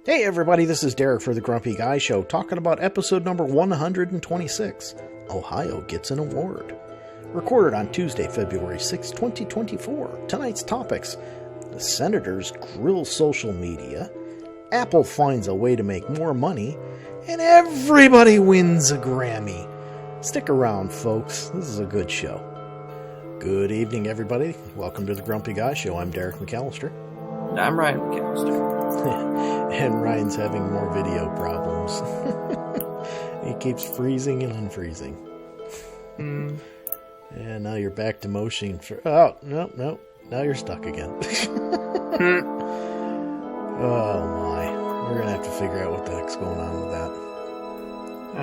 Hey everybody, this is Derek for the Grumpy Guy Show, talking about episode number 126, Ohio Gets an Award. Recorded on Tuesday, February 6, 2024. Tonight's topics: the senators grill social media, Apple finds a way to make more money, and everybody wins a Grammy. Stick around, folks. This is a good show. Good evening, everybody. Welcome to the Grumpy Guy Show. I'm Derek McAllister. And I'm Ryan McAllister. And Ryan's having more video problems. He keeps freezing and unfreezing. And now you're back to motion for... Oh, no. Now you're stuck again. Oh, my. We're going to have to figure out what the heck's going on with that.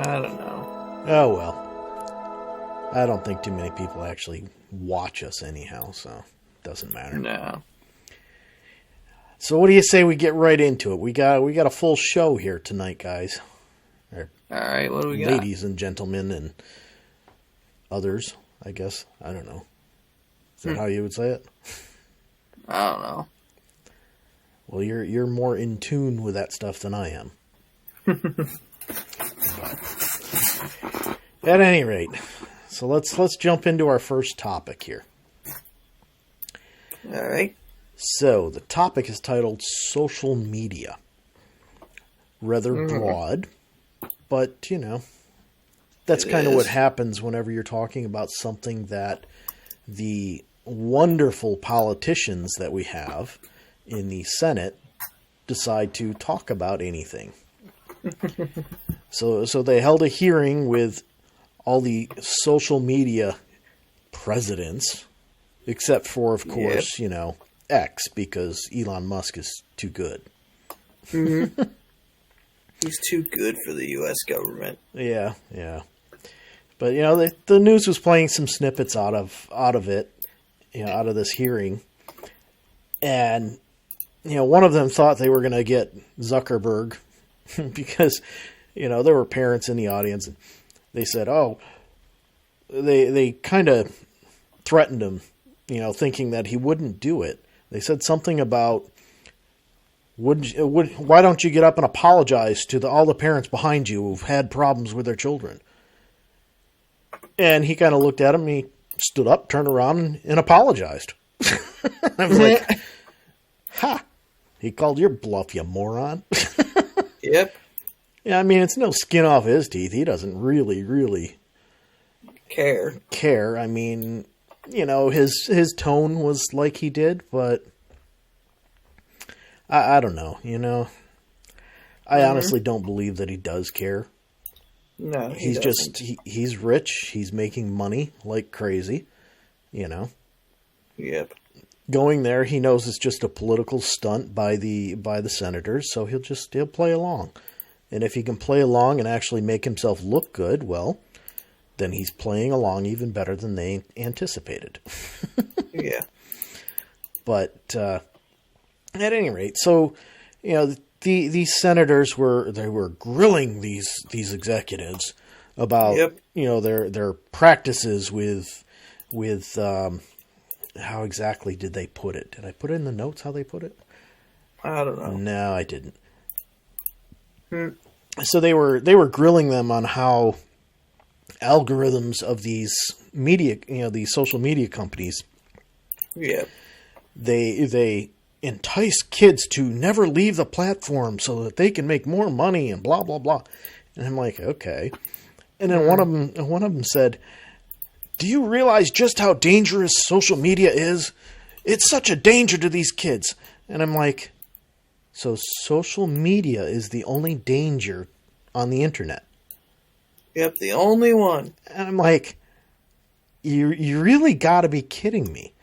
I don't know. Oh, well. I don't think too many people actually watch us anyhow, so it doesn't matter. No. So what do you say we get right into it? We got a full show here tonight, guys. All right, what do we got? Ladies and gentlemen and others, I guess. I don't know. Is that how you would say it? I don't know. Well, you're more in tune with that stuff than I am. At any rate, so let's jump into our first topic here. All right. So, the topic is titled Social Media. Rather broad, but, that's kind of what happens whenever you're talking about something that the wonderful politicians that we have in the Senate decide to talk about anything. So they held a hearing with all the social media presidents, except for, of course, X, because Elon Musk is too good. Mm-hmm. He's too good for the U.S. government. Yeah. But, the news was playing some snippets out of it, out of this hearing. And, one of them thought they were going to get Zuckerberg because, there were parents in the audience. And they said, they kind of threatened him, thinking that he wouldn't do it. They said something about, why don't you get up and apologize to all the parents behind you who've had problems with their children? And he kind of looked at him, and he stood up, turned around, and apologized. I was like, ha! He called your bluff, you moron. Yep. Yeah, I mean, it's no skin off his teeth. He doesn't really care. I mean... his tone was like he did, but I don't know, I honestly don't believe that he does care. No, he's he's rich. He's making money like crazy, Yep. Going there, he knows it's just a political stunt by the senators, so he'll play along. And if he can play along and actually make himself look good, well, then he's playing along even better than they anticipated. Yeah. But at any rate, so these senators were grilling these executives about their practices with how exactly did they put it? Did I put it in the notes how they put it? I don't know. No, I didn't. So they were grilling them on how algorithms of these media, these social media companies, they entice kids to never leave the platform so that they can make more money and blah blah blah. And I'm like, okay. And then one of them said, "Do you realize just how dangerous social media is? It's such a danger to these kids." And I'm like, so social media is the only danger on the internet? Yep, the only one. And I'm like, you really got to be kidding me.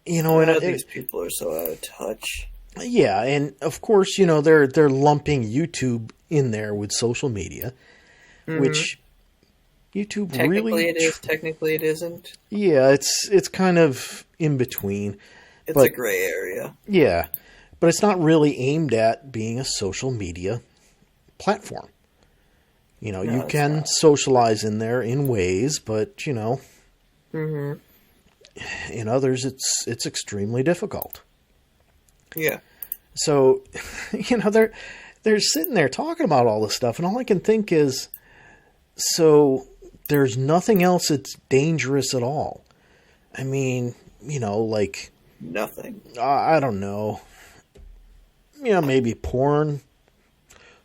These people are so out of touch. Yeah, and of course, they're lumping YouTube in there with social media, which YouTube technically it is, technically it isn't. Yeah, it's kind of in between. It's a gray area. Yeah, but it's not really aimed at being a social media platform. You can socialize in there in ways, but, in others it's extremely difficult. Yeah. So, they're sitting there talking about all this stuff, and all I can think is, so there's nothing else that's dangerous at all. I mean, like... Nothing. I don't know. Maybe porn,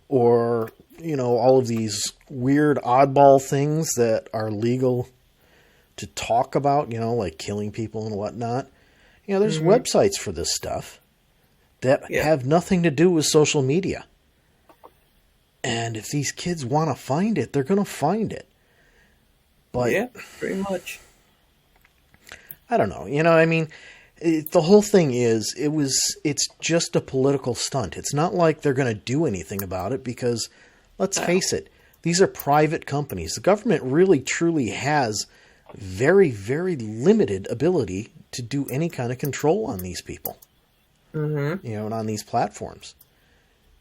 or, all of these weird oddball things that are legal to talk about, like killing people and whatnot. There's websites for this stuff that have nothing to do with social media. And if these kids want to find it, they're going to find it. But yeah, pretty much. I don't know. The whole thing is, it's just a political stunt. It's not like they're going to do anything about it because, let's face it, these are private companies. The government really, truly has very, very limited ability to do any kind of control on these people. Mm-hmm. And on these platforms.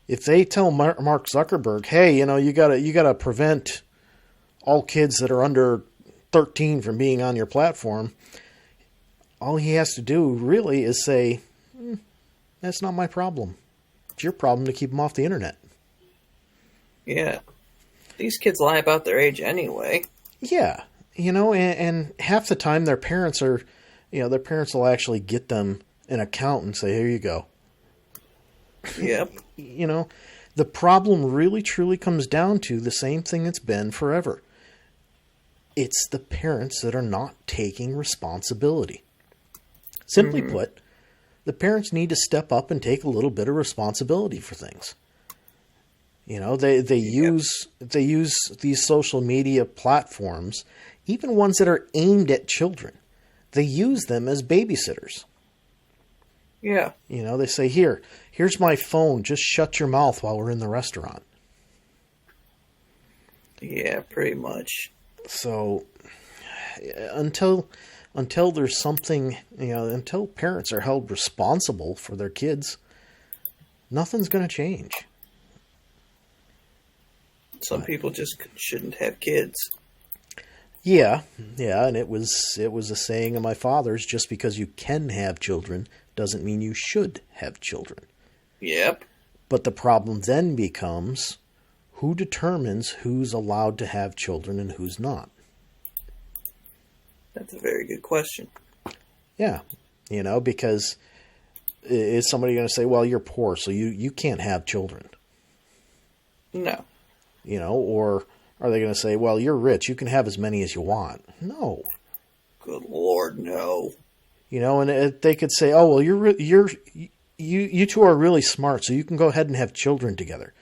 If they tell Mark Zuckerberg, hey, you gotta prevent all kids that are under 13 from being on your platform, all he has to do really is say, that's not my problem. It's your problem to keep them off the internet. Yeah. These kids lie about their age anyway. Yeah. And half the time their parents will actually get them an account and say, here you go. Yep. The problem really truly comes down to the same thing it's been forever. It's the parents that are not taking responsibility. Simply put, the parents need to step up and take a little bit of responsibility for things. They use these social media platforms, even ones that are aimed at children. They use them as babysitters. Yeah. They say, here's my phone. Just shut your mouth while we're in the restaurant. Yeah, pretty much. So until there's something, until parents are held responsible for their kids, nothing's going to change. Some people just shouldn't have kids. Yeah, and it was a saying of my father's, just because you can have children doesn't mean you should have children. Yep. But the problem then becomes, who determines who's allowed to have children and who's not? That's a very good question. Yeah, because is somebody going to say, well, you're poor, so you can't have children? No. Or are they going to say, well, you're rich, you can have as many as you want? No. Good Lord, no. And they could say, oh, well, you two are really smart, so you can go ahead and have children together.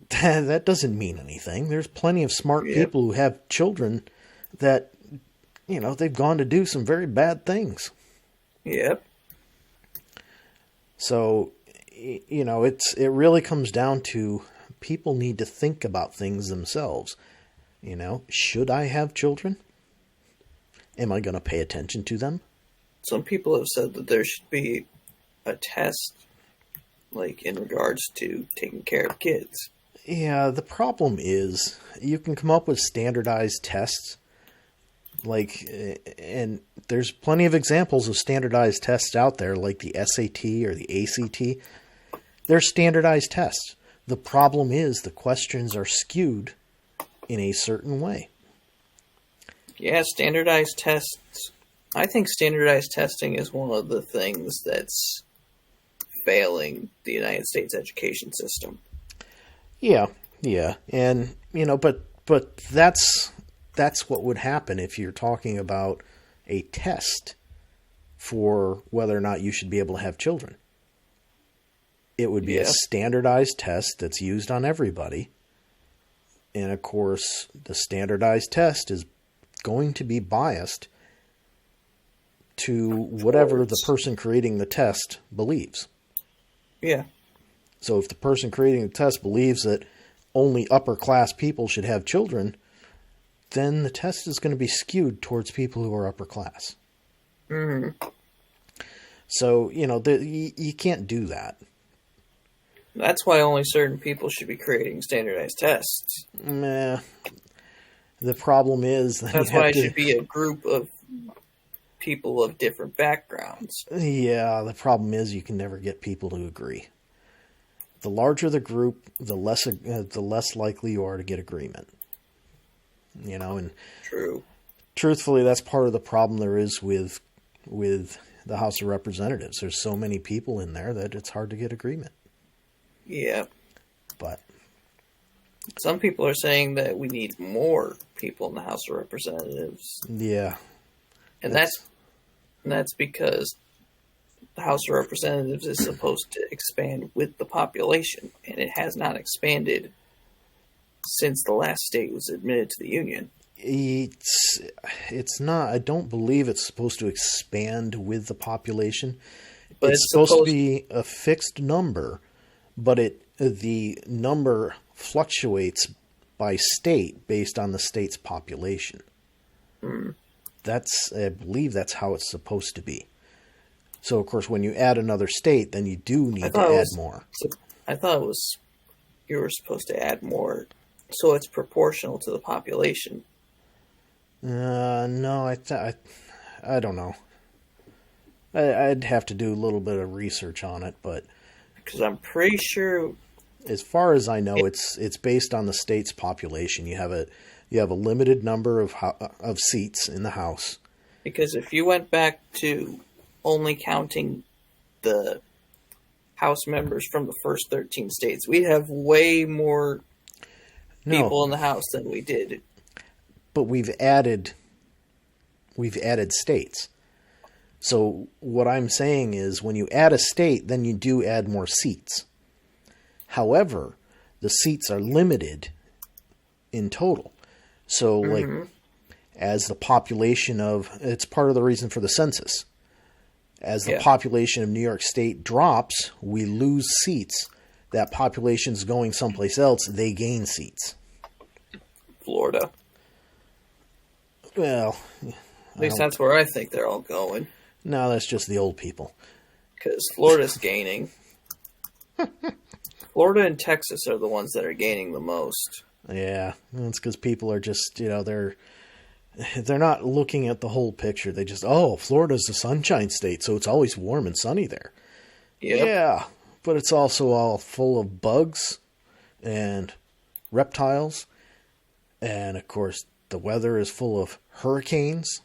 That doesn't mean anything. There's plenty of smart people who have children that, they've gone to do some very bad things. Yep. So, it really comes down to people need to think about things themselves. Should I have children? Am I going to pay attention to them? Some people have said that there should be a test, like, in regards to taking care of kids. Yeah, the problem is you can come up with standardized tests, and there's plenty of examples of standardized tests out there, like the SAT or the ACT. They're standardized tests. The problem is the questions are skewed in a certain way. Yeah, standardized tests. I think standardized testing is one of the things that's failing the United States education system. Yeah. And, but that's what would happen if you're talking about a test for whether or not you should be able to have children. It would be a standardized test that's used on everybody. And, of course, the standardized test is going to be biased to whatever the person creating the test believes. Yeah. So if the person creating the test believes that only upper class people should have children, then the test is going to be skewed towards people who are upper class. Mm-hmm. So, you can't do that. That's why only certain people should be creating standardized tests. The problem is that that's why it should be a group of people of different backgrounds. Yeah, the problem is you can never get people to agree. The larger the group, the less likely you are to get agreement. You know, and True. Truthfully, that's part of the problem there is with the House of Representatives. There's so many people in there that it's hard to get agreement. Yeah. But some people are saying that we need more people in the House of Representatives. Yeah. And that's because the House of Representatives is supposed to expand with the population, and it has not expanded since the last state was admitted to the Union. It's not. I don't believe it's supposed to expand with the population. But it's supposed to be a fixed number, but the number fluctuates by state based on the state's population. Mm. I believe that's how it's supposed to be. So, of course, when you add another state, then you do need to add more. I thought you were supposed to add more, so it's proportional to the population. No, I don't know. I'd have to do a little bit of research on it, but because I'm pretty sure, as far as I know, it's based on the state's population. You have a limited number of seats in the House. Because if you went back to only counting the House members from the first 13 states, we'd have way more people in the House than we did. But we've added states. So what I'm saying is when you add a state, then you do add more seats. However, the seats are limited in total. So like as the population it's part of the reason for the census. As the population of New York State drops, we lose seats. That population's going someplace else, they gain seats. Florida. Well, at least that's where I think they're all going. No, that's just the old people. Because Florida's gaining. Florida and Texas are the ones that are gaining the most. Yeah, it's because people are just, they're not looking at the whole picture. They just, Florida's the sunshine state, so it's always warm and sunny there. Yep. Yeah, but it's also all full of bugs and reptiles. And, of course, the weather is full of hurricanes.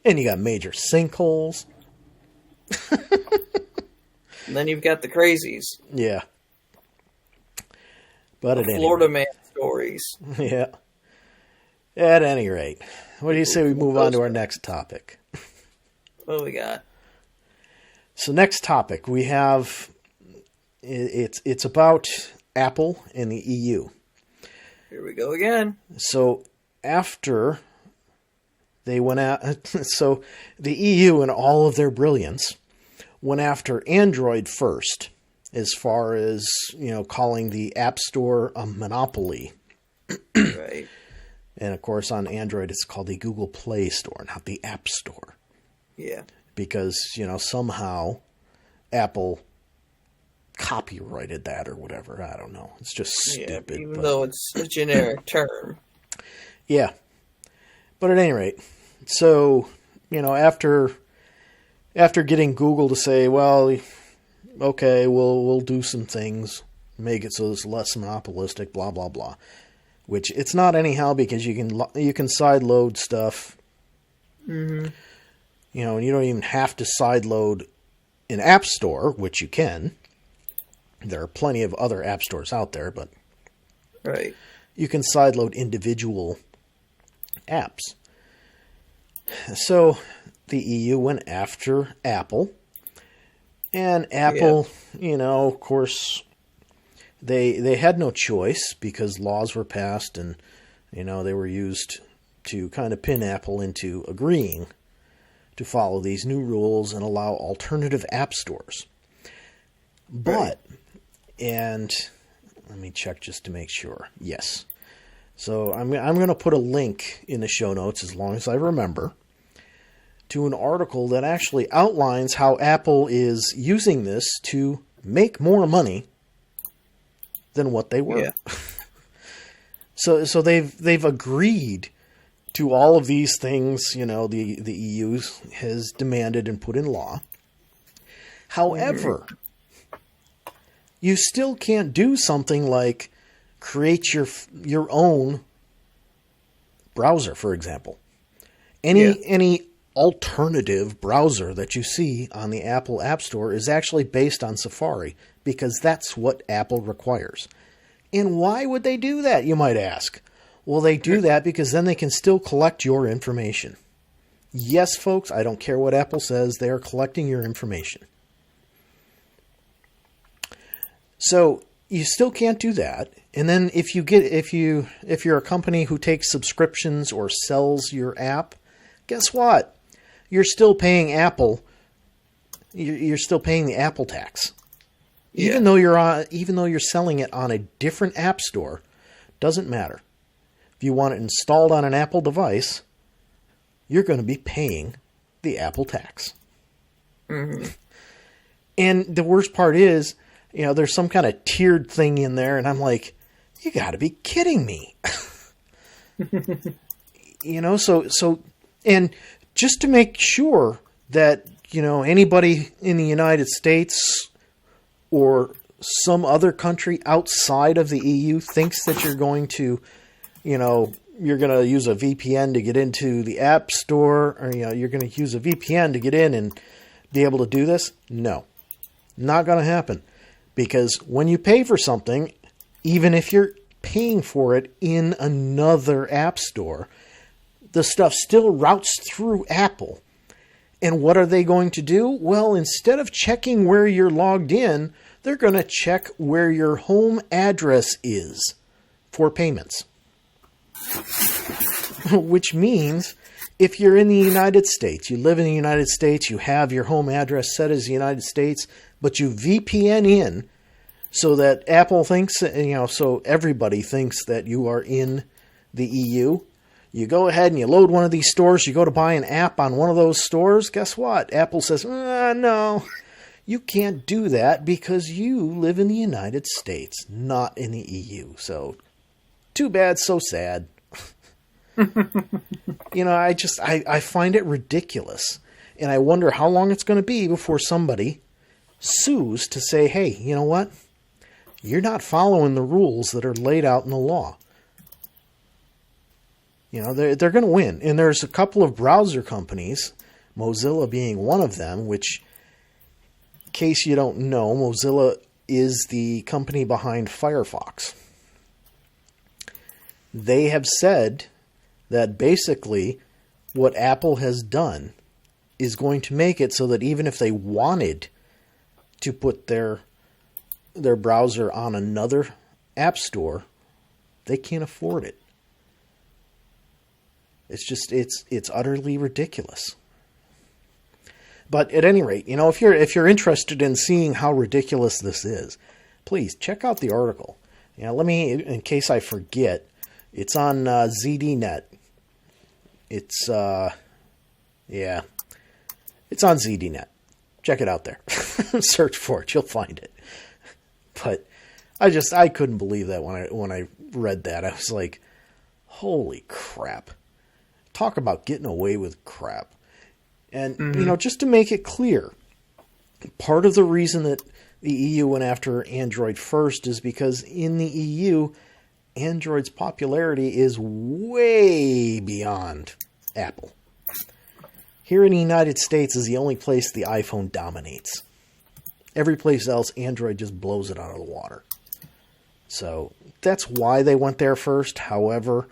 And you got major sinkholes. And then you've got the crazies. Yeah. But at Florida man stories. Yeah. At any rate, what do you say we move on to our next topic? What do we got? So next topic, we have, it's about Apple and the EU. Here we go again. So after they went out, so the EU in all of their brilliance went after Android first, as far as, calling the App Store a monopoly. Right. And of course on Android it's called the Google Play Store, not the App Store. Yeah. Because, somehow Apple copyrighted that or whatever. I don't know. It's just stupid. Yeah, even though it's a generic term. Yeah. But at any rate, so, after getting Google to say, well, okay, we'll do some things, make it so it's less monopolistic, blah, blah, blah. Which it's not anyhow, because you can sideload stuff. Mm-hmm. And you don't even have to sideload an app store, which you can. There are plenty of other app stores out there, but right. You can sideload individual apps. So the EU went after Apple. And Apple, of course, they had no choice because laws were passed and, they were used to kind of pin Apple into agreeing to follow these new rules and allow alternative app stores. But, and let me check just to make sure. Yes. So I'm going to put a link in the show notes, as long as I remember, to an article that actually outlines how Apple is using this to make more money than what they were. Yeah. So they've agreed to all of these things, the EU has demanded and put in law. However, you still can't do something like create your own browser, for example. Any alternative browser that you see on the Apple App Store is actually based on Safari, because that's what Apple requires. And why would they do that, you might ask? Well, they do that because then they can still collect your information. Yes, folks, I don't care what Apple says, they are collecting your information. So you still can't do that. And then if you're a company who takes subscriptions or sells your app, guess what? You're still paying Apple. You're still paying the Apple tax. Yeah. Even though you're selling it on a different app store, doesn't matter. If you want it installed on an Apple device, you're going to be paying the Apple tax. Mm-hmm. And the worst part is, there's some kind of tiered thing in there, and I'm like, you got to be kidding me. So and just to make sure that, anybody in the United States or some other country outside of the EU thinks that you're going to, you're going to use a VPN to get into the App Store, or, you're going to use a VPN to get in and be able to do this. No, not going to happen. Because when you pay for something, even if you're paying for it in another app store, the stuff still routes through Apple. And what are they going to do? Well, instead of checking where you're logged in, they're going to check where your home address is for payments. Which means if you're in the United States, you live in the United States, you have your home address set as the United States, but you VPN in so that Apple thinks, so everybody thinks that you are in the EU. You go ahead and you load one of these stores, you go to buy an app on one of those stores, guess what? Apple says, no, you can't do that because you live in the United States, not in the EU. So, too bad, so sad. I find it ridiculous. And I wonder how long it's going to be before somebody sues to say, hey, you know what? You're not following the rules that are laid out in the law. They're going to win. And there's a couple of browser companies, Mozilla being one of them, which, in case you don't know, Mozilla is the company behind Firefox. They have said that basically what Apple has done is going to make it so that even if they wanted to put their browser on another app store, they can't afford it. It's utterly ridiculous. But at any rate, if you're interested in seeing how ridiculous this is, please check out the article. Let me, in case I forget, it's on ZDNet. It's on ZDNet. Check it out there. Search for it. You'll find it. But I couldn't believe that when I read that. I was like, holy crap. Talk about getting away with crap. And, just to make it clear, part of the reason that the EU went after Android first is because in the EU, Android's popularity is way beyond Apple. Here in the United States is the only place the iPhone dominates. Every place else, Android just blows it out of the water. So that's why they went there first. However,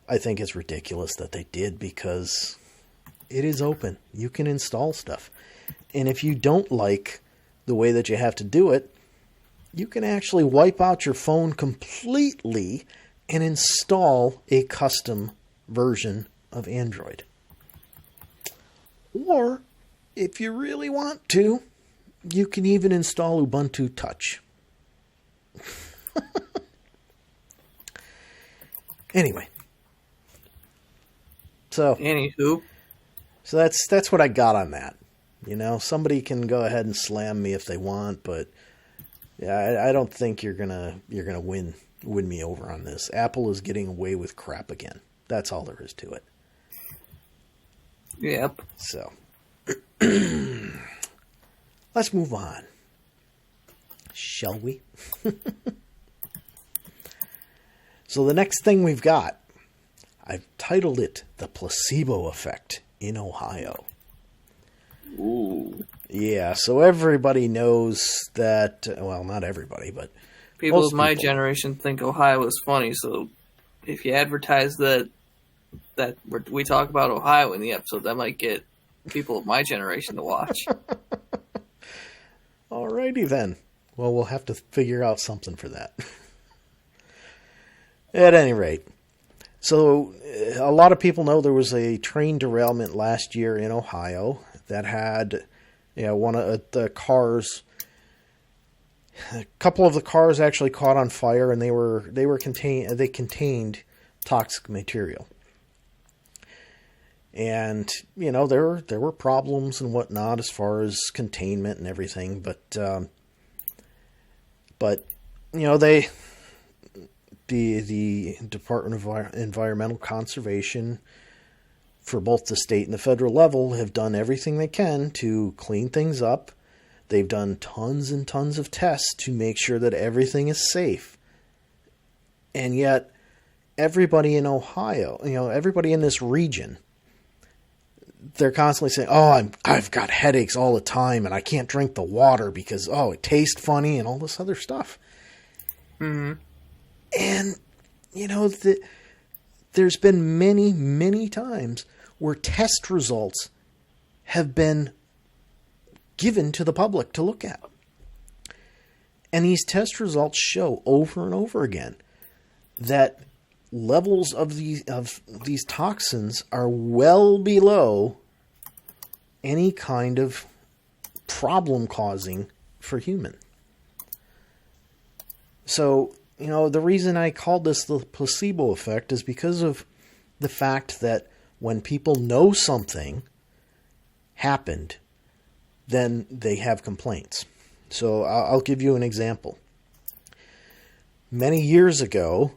I think it's ridiculous that they did because it is open. You can install stuff. And if you don't like the way that you have to do it, you can actually wipe out your phone completely and install a custom version of Android. Or, if you really want to, you can even install Ubuntu Touch. Anyway. Anywho. So that's what I got on that. Somebody can go ahead and slam me if they want, but yeah, I don't think you're gonna win me over on this. Apple is getting away with crap again. That's all there is to it. Yep. So, let's move on. Shall we? So the next thing we've got, I've titled it The Placebo Effect in Ohio. Ooh. Yeah, so everybody knows that, well, not everybody, but People of my generation think Ohio is funny, so if you advertise that we talk about Ohio in the episode, that might get people of my generation to watch. Alrighty then. Well, we'll have to figure out something for that. At any rate, so a lot of people know there was a train derailment last year in Ohio that had, one of the cars. A couple of the cars actually caught on fire, and they contained toxic material. And there were problems and whatnot as far as containment and everything, but the Department of Environmental Conservation for both the state and the federal level have done everything they can to clean things up. They've done tons and tons of tests to make sure that everything is safe. And yet, everybody in Ohio, everybody in this region, they're constantly saying, oh, I've got headaches all the time and I can't drink the water because, it tastes funny and all this other stuff. Mm-hmm. And, there's been many, many times where test results have been given to the public to look at. And these test results show over and over again that levels of these toxins are well below any kind of problem causing for human. So, the reason I called this the placebo effect is because of the fact that when people know something happened, then they have complaints. So I'll give you an example. Many years ago,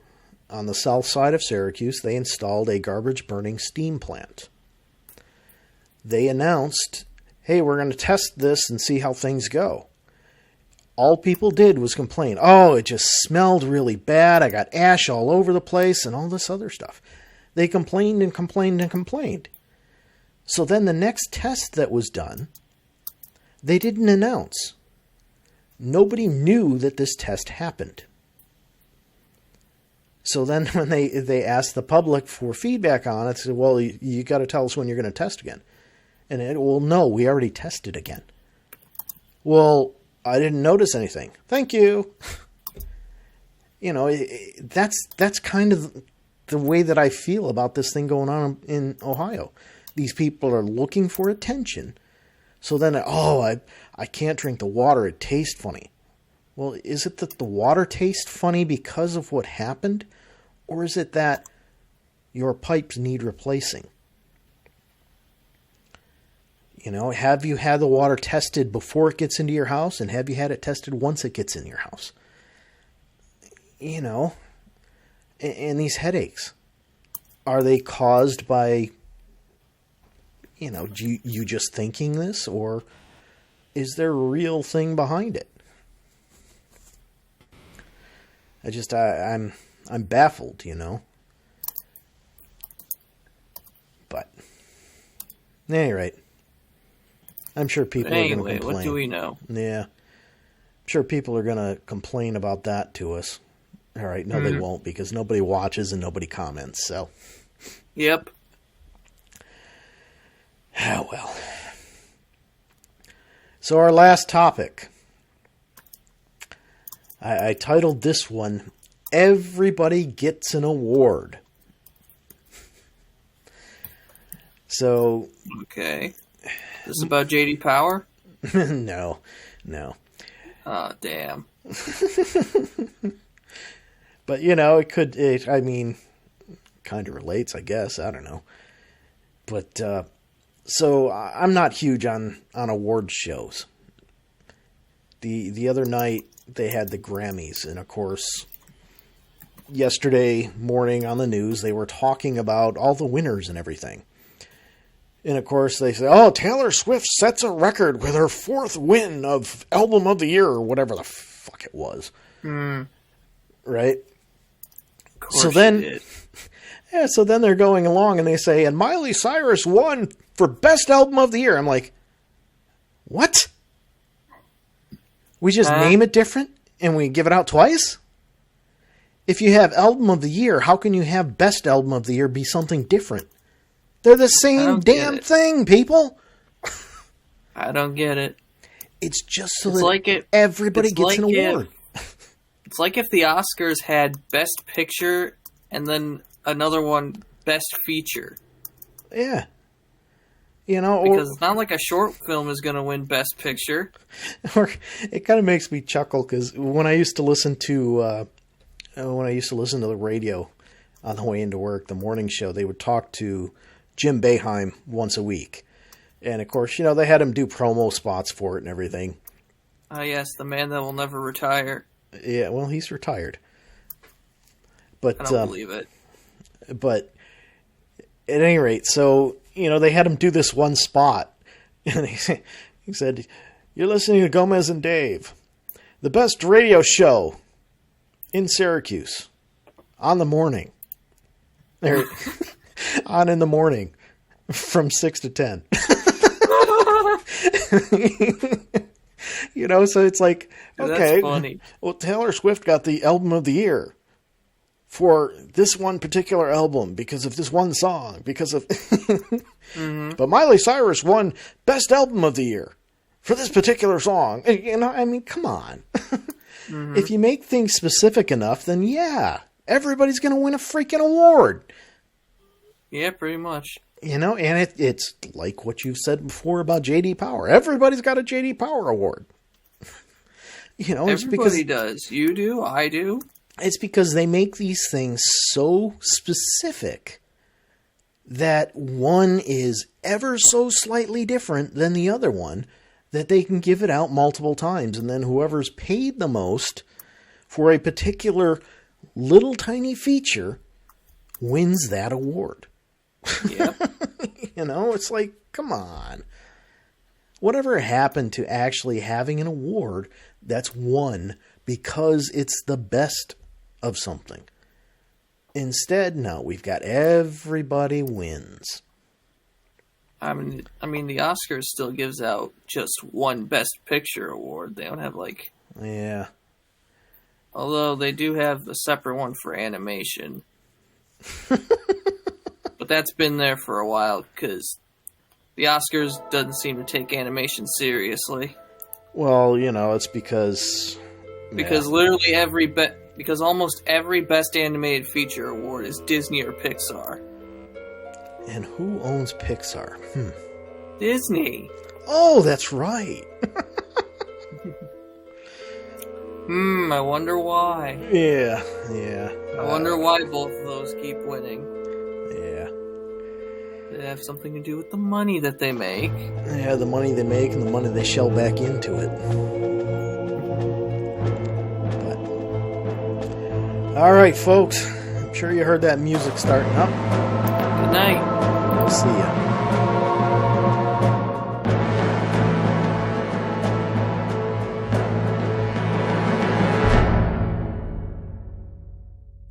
on the south side of Syracuse, they installed a garbage burning steam plant. They announced, hey, we're going to test this and see how things go. All people did was complain. Oh, it just smelled really bad. I got ash all over the place and all this other stuff. They complained and complained and complained. So then the next test that was done, they didn't announce. Nobody knew that this test happened. So then when they asked the public for feedback on it, they said, well, you got to tell us when you're going to test again. And well, no, we already tested again. Well, I didn't notice anything. Thank you. That's kind of the way that I feel about this thing going on in Ohio. These people are looking for attention. So then, I can't drink the water. It tastes funny. Well, is it that the water tastes funny because of what happened? Or is it that your pipes need replacing? Have you had the water tested before it gets into your house? And have you had it tested once it gets in your house? And these headaches, are they caused by, you just thinking this? Or is there a real thing behind it? I'm baffled, But, at any rate, I'm sure people are going to complain. What do we know? Yeah. I'm sure people are going to complain about that to us. All right, no, they won't, because nobody watches and nobody comments, so. Yep. Oh, well. So our last topic. I titled this one, Everybody Gets an Award. So. Okay. Is this about J.D. Power? No. Oh, damn. But, it could, kind of relates, I guess. I don't know. But, so I'm not huge on award shows. The other night, they had the Grammys, and of course, yesterday morning on the news, they were talking about all the winners and everything. And of course they say, oh, Taylor Swift sets a record with her 4th win of Album of the Year, or whatever the fuck it was. Right? Of course she did. Yeah, so then they're going along and they say, and Miley Cyrus won for Best Album of the Year. I'm like, what? We just name it different and we give it out twice? If you have Album of the Year, how can you have Best Album of the Year be something different? They're the same damn thing, people. I don't get it. It's just so that everybody gets an award. It's like if the Oscars had Best Picture and then another one, Best Feature. Yeah. Because it's not like a short film is going to win Best Picture. Or it kind of makes me chuckle because when I used to listen to the radio on the way into work, the morning show, they would talk to Jim Boeheim once a week. And of course, they had him do promo spots for it and everything. Ah, yes, the man that will never retire. Yeah, well, he's retired. But I don't believe it. But at any rate, so they had him do this one spot, and he said, "You're listening to Gomez and Dave, the best radio show in Syracuse, on the morning, on in the morning, from 6 to 10." So it's like, okay, that's funny. Well, Taylor Swift got the Album of the Year for this one particular album because of this one song, because of... But Miley Cyrus won Best Album of the Year for this particular song. I mean, come on. If you make things specific enough, then yeah, everybody's going to win a freaking award. Yeah, pretty much. And it's like what you've said before about J.D. Power. Everybody's got a J.D. Power award. Everybody does. You do, I do. It's because they make these things so specific that one is ever so slightly different than the other one that they can give it out multiple times. And then whoever's paid the most for a particular little tiny feature wins that award. Yep. It's like, come on. Whatever happened to actually having an award that's won because it's the best of something? Instead, no, we've got everybody wins. I mean, the Oscars still gives out just one Best Picture award. They don't have Yeah. Although they do have a separate one for animation. But that's been there for a while because the Oscars doesn't seem to take animation seriously. Well, it's because... Because literally because almost every Best Animated Feature award is Disney or Pixar. And who owns Pixar? Disney. Oh, that's right. I wonder why. Yeah. I wonder why both of those keep winning. Yeah. They have something to do with the money that they make. Yeah, the money they make and the money they shell back into it. All right, folks. I'm sure you heard that music starting up. Good night. I'll see ya.